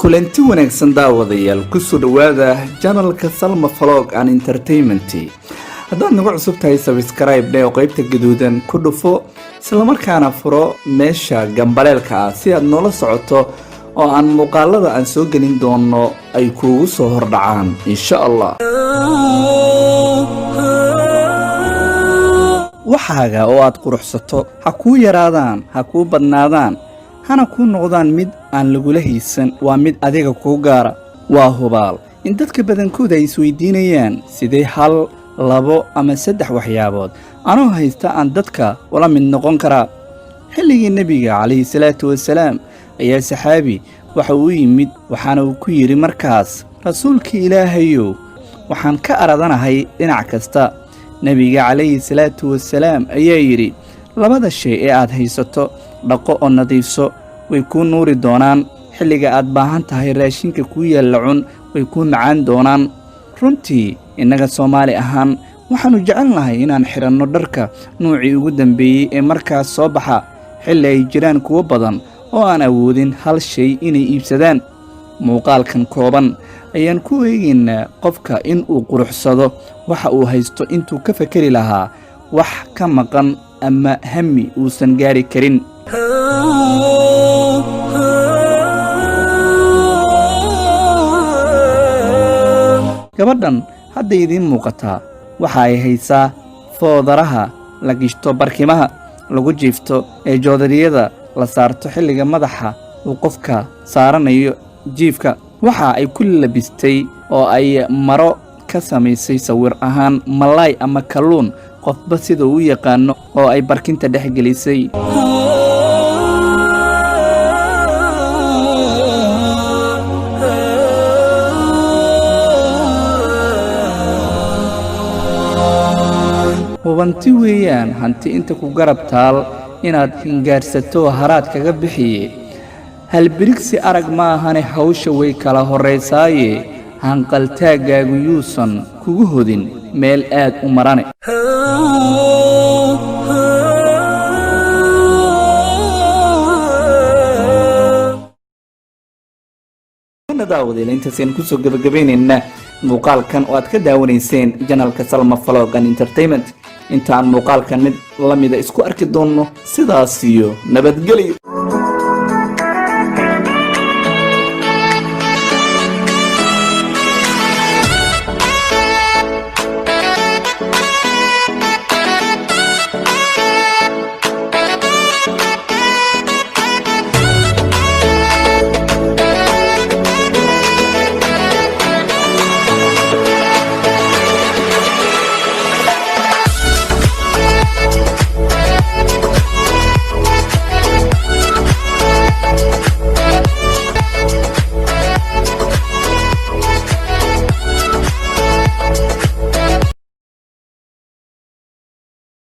kulanti wanaagsan daawadayaal ku soo dhawaada channelka Salma Vlog and Entertainment. haddaad nagu cusub tahay subscribe oo qaybta gaduudan ku dhufo isla markaana furo meesha gambaleelka si aad noola socoto oo aan muuqaalada aan soo gelin doono ay kuugu soo hordhacaan insha Allah. waxaaga oo aad quruxsato ha ku yaraadaan ha ku badnaadaan hana ku noqdaan mid aan lagula haysan waa mid adiga ku gaara waa hubaal in dadka badankooda ay isweydiinayaan sidee hal labo ama saddex waxyaabood anoo haysta aan dadka wala mid noqon kara xilligii nabiga calayhi salaatu wasalaam ayaa saxaabi waxa uu yimid waxaana uu ku yiri markaas rasuulkii ilaahayow waxaan ka aradanahay dhinac kasta nabiga calayhi salaatu wasalaam ayaa yiri labada shay ee aad haysato dhaqo oo nadiifso way ku nuuri doonaan xilliga aad baahan tahay raashinka ku yaala cun way ku macaan doonaan runtii innaga Soomaali ahaan waxaanu jecelnahay inaan xiranno dharka nuucii ugu dambeeyay ee markaas soo baxa xilli ay jiraan kuwa badan oo aan awoodin hal shay inay iibsadaan muuqaalkan kooban ayaan ku eegaynaa qofka in uu quruxsado waxa uu haysto intuu ka fakari lahaa wax ka maqan ama hami uusan gaari karin gabadhan hadda idiin muuqataa waxa ay haysaa foodaraha la gishto barkimaha lagu jiifto ee joodariyada la saarto xilliga madaxa uu qofka saaranayo jiifka waxa ay ku labistay oo ay maro ka samaysay sawir ahaan malaay ama kalluun qofba sida uu yaqaano oo ay barkinta dhex gelisay hubanti weeyaan hanti inta ku garab taal inaad hingaarsato haraad kaga bixiye hal birigsi arag ma ahane hawsha way kala horeysaaye hanqaltaagaagu yuusan kugu hodin meel aad u marane daawadayaal intaasaan ku soo gabagabeynayna muuqaalkan oo aad ka daawanayseen channelka Salma Vlog and Entertainment intaan muuqaalkan mid la mid isku arki doono sidaas iyo nabadgelyo.